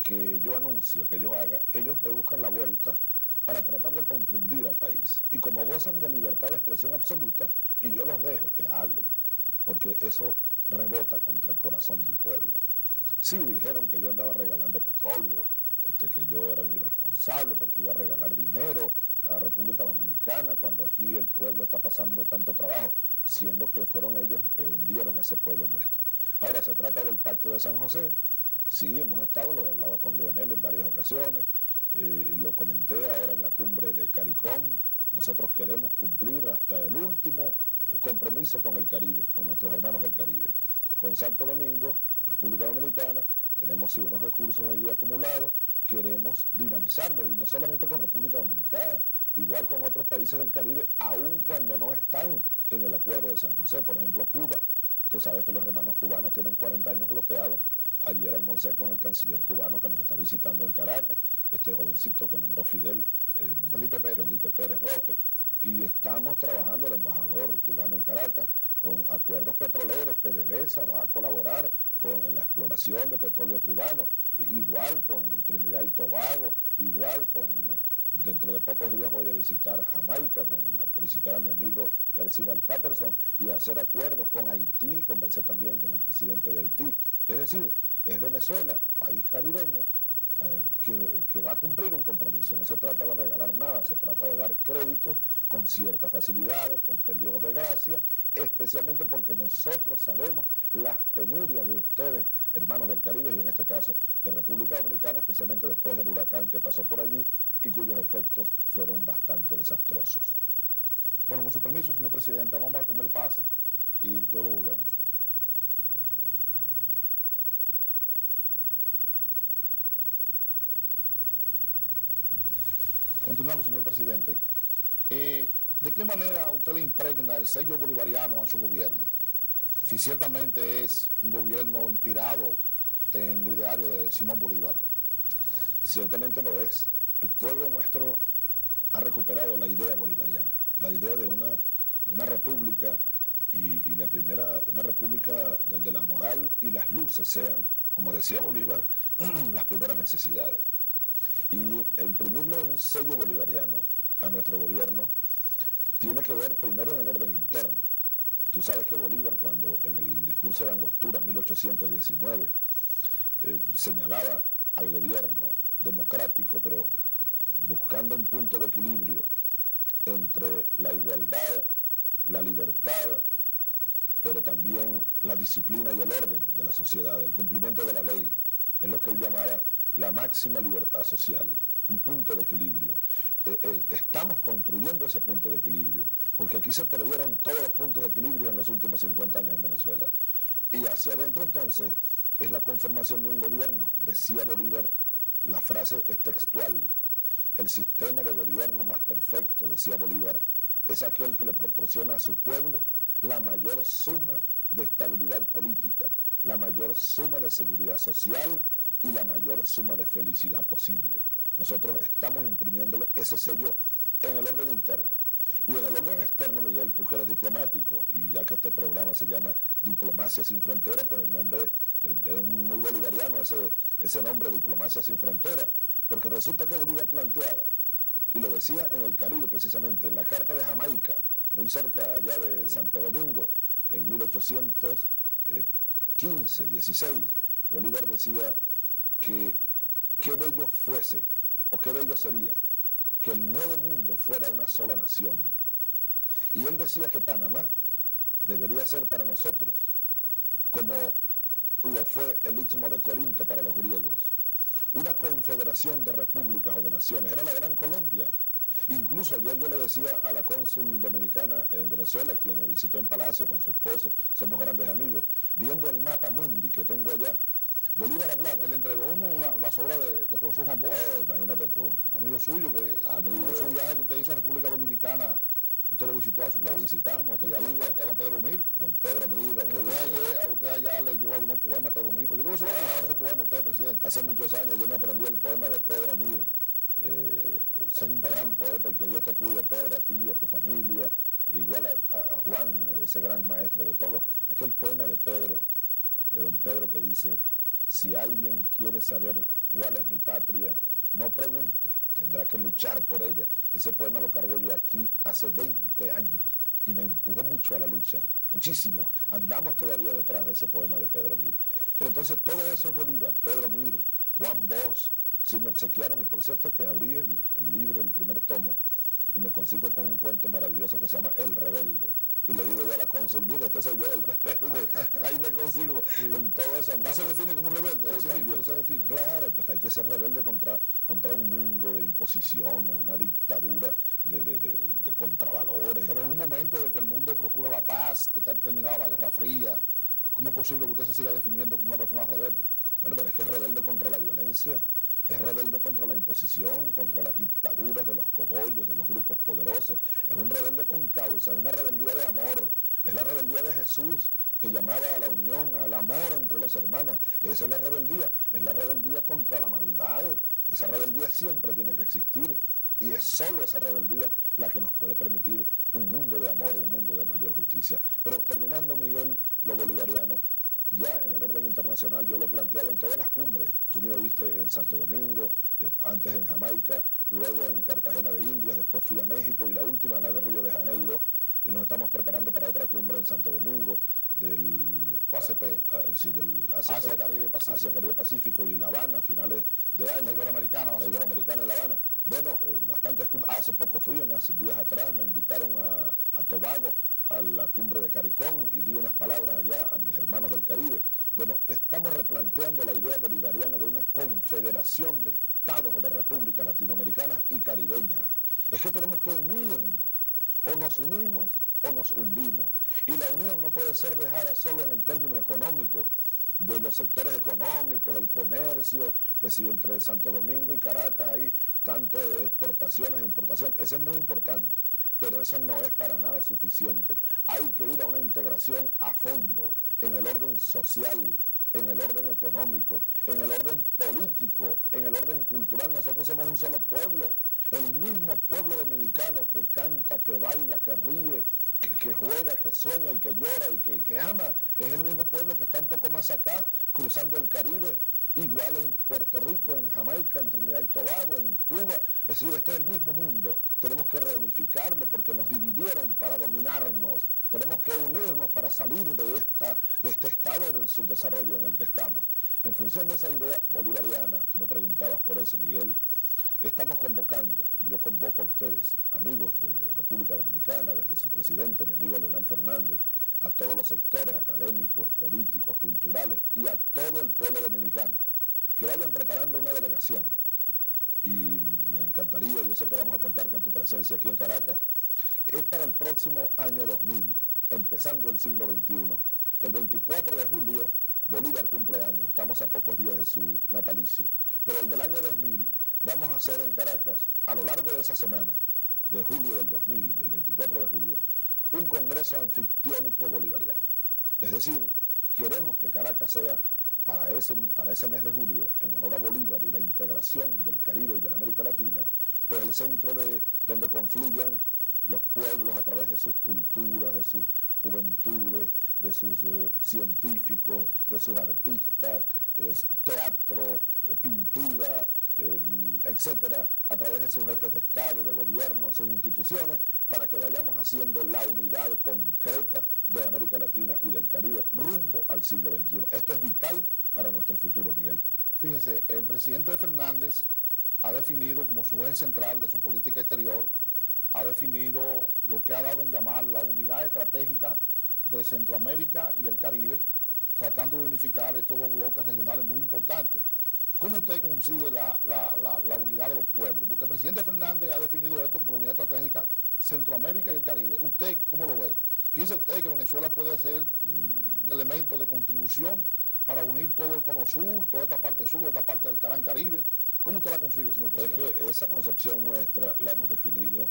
que yo anuncio, que yo haga, ellos le buscan la vuelta para tratar de confundir al país. Y como gozan de libertad de expresión absoluta, y yo los dejo que hablen, porque eso rebota contra el corazón del pueblo. Sí, dijeron que yo andaba regalando petróleo, que yo era un irresponsable porque iba a regalar dinero a la República Dominicana cuando aquí el pueblo está pasando tanto trabajo, siendo que fueron ellos los que hundieron a ese pueblo nuestro. Ahora, se trata del Pacto de San José. Sí, hemos estado, lo he hablado con Leonel en varias ocasiones, lo comenté ahora en la cumbre de CARICOM. Nosotros queremos cumplir hasta el último compromiso con el Caribe, con nuestros hermanos del Caribe. Con Santo Domingo, República Dominicana, tenemos unos recursos allí acumulados, queremos dinamizarlos, y no solamente con República Dominicana, igual con otros países del Caribe, aun cuando no están en el Acuerdo de San José, por ejemplo Cuba. Tú sabes que los hermanos cubanos tienen 40 años bloqueados. Ayer almorcé con el canciller cubano que nos está visitando en Caracas, este jovencito que nombró Fidel, Felipe Pérez Roque, y estamos trabajando, el embajador cubano en Caracas, con acuerdos petroleros. PDVSA va a colaborar en la exploración de petróleo cubano, igual con Trinidad y Tobago, igual dentro de pocos días voy a visitar Jamaica, a visitar a mi amigo Percival Patterson y a hacer acuerdos con Haití. Conversé también con el presidente de Haití. Es decir, es Venezuela, país caribeño, que va a cumplir un compromiso. No se trata de regalar nada, se trata de dar créditos con ciertas facilidades, con periodos de gracia, especialmente porque nosotros sabemos las penurias de ustedes, hermanos del Caribe, y en este caso de República Dominicana, especialmente después del huracán que pasó por allí y cuyos efectos fueron bastante desastrosos. Bueno, con su permiso, señor presidente, vamos al primer pase y luego volvemos. Continuando, señor presidente, ¿de qué manera usted le impregna el sello bolivariano a su gobierno? Si ciertamente es un gobierno inspirado en lo ideario de Simón Bolívar. Ciertamente lo es. El pueblo nuestro ha recuperado la idea bolivariana, la idea de una república, y la primera, una república donde la moral y las luces sean, como decía Bolívar, las primeras necesidades. Y imprimirle un sello bolivariano a nuestro gobierno tiene que ver primero en el orden interno. Tú sabes que Bolívar, cuando en el discurso de Angostura, 1819, señalaba al gobierno democrático, pero buscando un punto de equilibrio entre la igualdad, la libertad, pero también la disciplina y el orden de la sociedad, el cumplimiento de la ley, es lo que él llamaba la máxima libertad social, un punto de equilibrio. Estamos construyendo ese punto de equilibrio, porque aquí se perdieron todos los puntos de equilibrio en los últimos 50 años en Venezuela. Y hacia adentro entonces es la conformación de un gobierno. Decía Bolívar, la frase es textual: el sistema de gobierno más perfecto, decía Bolívar, es aquel que le proporciona a su pueblo la mayor suma de estabilidad política, la mayor suma de seguridad social y la mayor suma de felicidad posible. Nosotros estamos imprimiéndole ese sello en el orden interno. Y en el orden externo, Miguel, tú que eres diplomático, y ya que este programa se llama Diplomacia Sin Frontera, pues el nombre es muy bolivariano, ese nombre, Diplomacia Sin Frontera, porque resulta que Bolívar planteaba, y lo decía en el Caribe precisamente, en la Carta de Jamaica, muy cerca allá de Santo Domingo, en 1815, 16, Bolívar decía que qué bello fuese, o qué bello sería, que el nuevo mundo fuera una sola nación. Y él decía que Panamá debería ser para nosotros como lo fue el Istmo de Corinto para los griegos, una confederación de repúblicas o de naciones. Era la Gran Colombia. Incluso ayer yo le decía a la cónsul dominicana en Venezuela, quien me visitó en Palacio con su esposo, somos grandes amigos, viendo el mapa mundi que tengo allá, Bolívar hablaba. Él le entregó las obras de profesor Juan Bosch. Oh, imagínate tú. Amigo suyo, que en ese viaje que usted hizo a República Dominicana, usted lo visitó a su casa. Lo visitamos, y a don Pedro Mir. Don Pedro Mir. Usted allá leyó algunos poemas de Pedro Mir. Pues yo creo que se lo ha esos poemas usted, presidente. Hace muchos años yo me aprendí el poema de Pedro Mir. Es un gran poeta, y que Dios te cuide, Pedro, a ti, a tu familia, igual a Juan, ese gran maestro de todos. Aquel poema de Pedro, de don Pedro, que dice: Si alguien quiere saber cuál es mi patria, no pregunte, tendrá que luchar por ella. Ese poema lo cargo yo aquí hace 20 años y me empujó mucho a la lucha, muchísimo. Andamos todavía detrás de ese poema de Pedro Mir. Pero entonces todo eso es Bolívar, Pedro Mir, Juan Bosch. Sí, me obsequiaron, y por cierto que abrí el libro, el primer tomo, y me consigo con un cuento maravilloso que se llama El Rebelde. Y le digo yo a la cónsul, mire, este soy yo, el rebelde. Ahí me consigo en todo eso. ¿Usted se define como un rebelde? Sí, ¿Usted se define? Claro, pues hay que ser rebelde contra un mundo de imposiciones, una dictadura de contravalores. Pero en un momento de que el mundo procura la paz, de que ha terminado la Guerra Fría, ¿cómo es posible que usted se siga definiendo como una persona rebelde? Bueno, pero es que es rebelde contra la violencia. Es rebelde contra la imposición, contra las dictaduras de los cogollos, de los grupos poderosos. Es un rebelde con causa, es una rebeldía de amor. Es la rebeldía de Jesús, que llamaba a la unión, al amor entre los hermanos. Esa es la rebeldía contra la maldad. Esa rebeldía siempre tiene que existir. Y es solo esa rebeldía la que nos puede permitir un mundo de amor, un mundo de mayor justicia. Pero terminando, Miguel, lo bolivariano, ya en el orden internacional yo lo he planteado en todas las cumbres. Tú me oíste en Santo Domingo, antes en Jamaica, luego en Cartagena de Indias, después fui a México y la última, la de Río de Janeiro, y nos estamos preparando para otra cumbre en Santo Domingo del ACP. Del ACP, Asia Caribe Pacífico. Asia Caribe Pacífico y La Habana a finales de año. La Iberoamericana. La Iberoamericana en La Habana. Bueno, bastantes cumbres. Hace poco fui, unos días atrás, me invitaron a Tobago, a la cumbre de CARICOM, y di unas palabras allá a mis hermanos del Caribe. Bueno, estamos replanteando la idea bolivariana de una confederación de estados o de repúblicas latinoamericanas y caribeñas. Es que tenemos que unirnos, o nos unimos o nos hundimos. Y la unión no puede ser dejada solo en el término económico, de los sectores económicos, el comercio, que si entre Santo Domingo y Caracas hay tanto de exportaciones e importaciones, eso es muy importante. Pero eso no es para nada suficiente. Hay que ir a una integración a fondo, en el orden social, en el orden económico, en el orden político, en el orden cultural. Nosotros somos un solo pueblo. El mismo pueblo dominicano que canta, que baila, que ríe, que juega, que sueña y que llora y que ama, es el mismo pueblo que está un poco más acá, cruzando el Caribe. Igual en Puerto Rico, en Jamaica, en Trinidad y Tobago, en Cuba. Es decir, este es el mismo mundo. Tenemos que reunificarlo porque nos dividieron para dominarnos. Tenemos que unirnos para salir de este estado del subdesarrollo en el que estamos. En función de esa idea bolivariana, tú me preguntabas por eso, Miguel, estamos convocando, y yo convoco a ustedes, amigos de República Dominicana, desde su presidente, mi amigo Leonel Fernández, a todos los sectores académicos, políticos, culturales y a todo el pueblo dominicano, que vayan preparando una delegación. Y me encantaría, yo sé que vamos a contar con tu presencia aquí en Caracas, es para el próximo año 2000, empezando el siglo XXI. El 24 de julio, Bolívar cumple años, estamos a pocos días de su natalicio, pero el del año 2000 vamos a hacer en Caracas, a lo largo de esa semana, de julio del 2000, del 24 de julio, un congreso anfictiónico bolivariano. Es decir, queremos que Caracas sea, para ese mes de julio, en honor a Bolívar y la integración del Caribe y de la América Latina, pues el centro donde confluyan los pueblos a través de sus culturas, de sus juventudes, de sus científicos, de sus artistas, teatro, pintura, etcétera, a través de sus jefes de Estado, de gobierno, sus instituciones, para que vayamos haciendo la unidad concreta de América Latina y del Caribe rumbo al siglo XXI. Esto es vital para nuestro futuro, Miguel. Fíjese, el presidente Fernández ha definido como su eje central de su política exterior, ha definido lo que ha dado en llamar la unidad estratégica de Centroamérica y el Caribe, tratando de unificar estos dos bloques regionales muy importantes. ¿Cómo usted concibe la unidad de los pueblos? Porque el presidente Fernández ha definido esto como la unidad estratégica Centroamérica y el Caribe. ¿Usted cómo lo ve? ¿Piensa usted que Venezuela puede ser un elemento de contribución para unir todo el cono sur, toda esta parte sur, esta parte del Gran Caribe? ¿Cómo usted la concibe, señor presidente? Es que esa concepción nuestra la hemos definido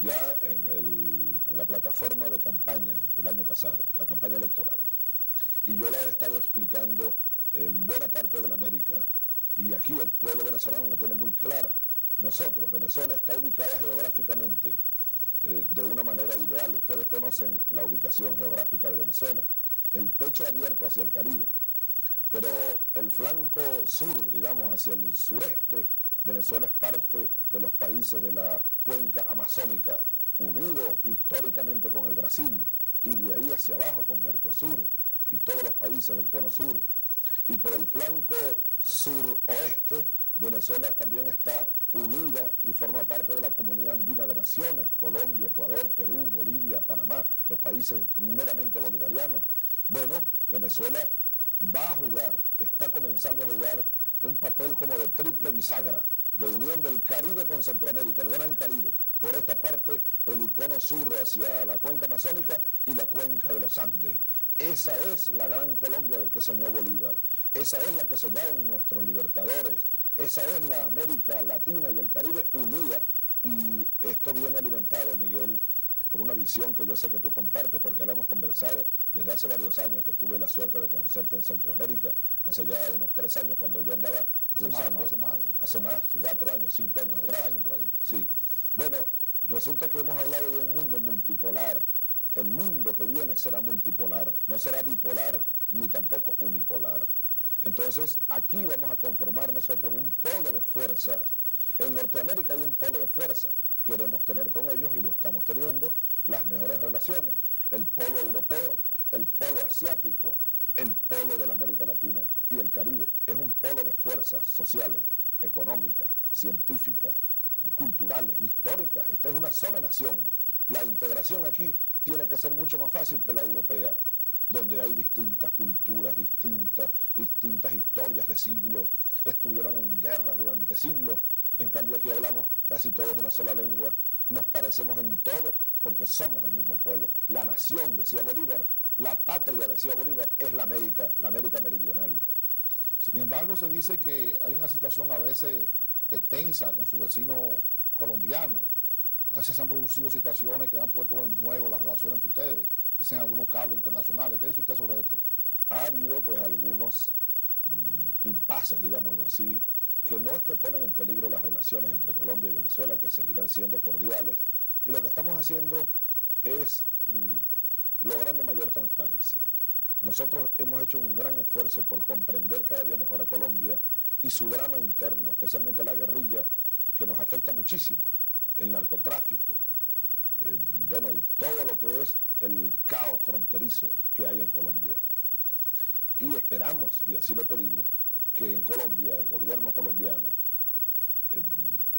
ya en la plataforma de campaña del año pasado, la campaña electoral. Y yo la he estado explicando en buena parte de la América, y aquí el pueblo venezolano la tiene muy clara. Nosotros, Venezuela está ubicada geográficamente de una manera ideal. Ustedes conocen la ubicación geográfica de Venezuela, el pecho abierto hacia el Caribe, pero el flanco sur, digamos, hacia el sureste, Venezuela es parte de los países de la cuenca amazónica, unido históricamente con el Brasil, y de ahí hacia abajo con Mercosur y todos los países del cono sur. Y por el flanco suroeste, Venezuela también está unida y forma parte de la Comunidad Andina de Naciones, Colombia, Ecuador, Perú, Bolivia, Panamá, los países meramente bolivarianos. Bueno, Venezuela va a jugar, está comenzando a jugar un papel como de triple bisagra, de unión del Caribe con Centroamérica, el Gran Caribe. Por esta parte, el cono sur hacia la cuenca amazónica y la cuenca de los Andes. Esa es la gran Colombia de que soñó Bolívar. Esa es la que soñaron nuestros libertadores. Esa es la América Latina y el Caribe unida. Y esto viene alimentado, Miguel, por una visión que yo sé que tú compartes porque la hemos conversado desde hace varios años, que tuve la suerte de conocerte en Centroamérica, hace ya unos 3 años cuando yo andaba cruzando. Hace más, sí, 4 años, 5 años 6 atrás. años por ahí. Sí. Bueno, resulta que hemos hablado de un mundo multipolar. El mundo que viene será multipolar, no será bipolar ni tampoco unipolar. Entonces, aquí vamos a conformar nosotros un polo de fuerzas. En Norteamérica hay un polo de fuerzas. Queremos tener con ellos, y lo estamos teniendo, las mejores relaciones. El polo europeo, el polo asiático, el polo de la América Latina y el Caribe. Es un polo de fuerzas sociales, económicas, científicas, culturales, históricas. Esta es una sola nación. La integración aquí tiene que ser mucho más fácil que la europea, donde hay distintas culturas, distintas historias de siglos, estuvieron en guerras durante siglos. En cambio aquí hablamos casi todos una sola lengua, nos parecemos en todo porque somos el mismo pueblo. La nación, decía Bolívar, la patria, decía Bolívar, es la América meridional. Sin embargo, se dice que hay una situación a veces tensa con su vecino colombiano. A veces se han producido situaciones que han puesto en juego las relaciones entre ustedes, dicen algunos cables internacionales. ¿Qué dice usted sobre esto? Ha habido pues algunos impases, digámoslo así, que no es que ponen en peligro las relaciones entre Colombia y Venezuela, que seguirán siendo cordiales, y lo que estamos haciendo es logrando mayor transparencia. Nosotros hemos hecho un gran esfuerzo por comprender cada día mejor a Colombia y su drama interno, especialmente la guerrilla, que nos afecta muchísimo, el narcotráfico, bueno, y todo lo que es el caos fronterizo que hay en Colombia. Y esperamos, y así lo pedimos, que en Colombia el gobierno colombiano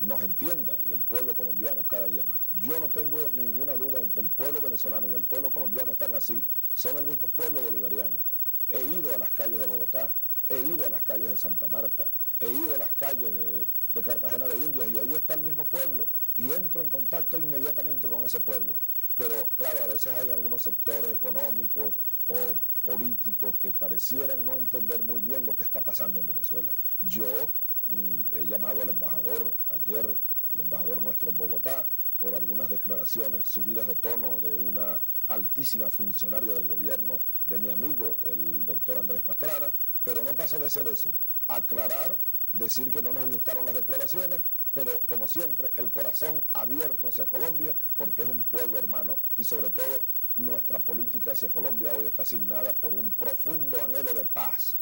nos entienda y el pueblo colombiano cada día más. Yo no tengo ninguna duda en que el pueblo venezolano y el pueblo colombiano están así, son el mismo pueblo bolivariano. He ido a las calles de Bogotá, he ido a las calles de Santa Marta, he ido a las calles de Cartagena de Indias y ahí está el mismo pueblo y entro en contacto inmediatamente con ese pueblo. Pero claro, a veces hay algunos sectores económicos o políticos que parecieran no entender muy bien lo que está pasando en Venezuela. Yo he llamado al embajador ayer, el embajador nuestro en Bogotá, por algunas declaraciones subidas de tono de una altísima funcionaria del gobierno de mi amigo, el doctor Andrés Pastrana, pero no pasa de ser eso, aclarar, decir que no nos gustaron las declaraciones, pero como siempre el corazón abierto hacia Colombia, porque es un pueblo hermano y sobre todo nuestra política hacia Colombia hoy está asignada por un profundo anhelo de paz.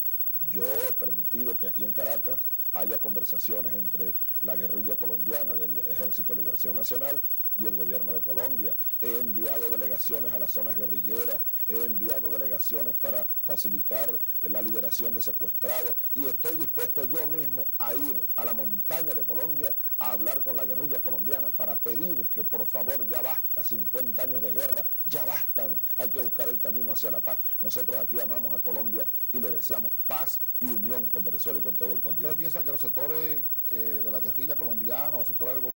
Yo he permitido que aquí en Caracas haya conversaciones entre la guerrilla colombiana del Ejército de Liberación Nacional y el gobierno de Colombia. He enviado delegaciones a las zonas guerrilleras, he enviado delegaciones para facilitar la liberación de secuestrados y estoy dispuesto yo mismo a ir a la montaña de Colombia a hablar con la guerrilla colombiana para pedir que por favor ya basta, 50 años de guerra, ya bastan, hay que buscar el camino hacia la paz. Nosotros aquí amamos a Colombia y le deseamos paz y unión con Venezuela y con todo el continente. ¿Usted piensa que los sectores de la guerrilla colombiana o sectores del gobierno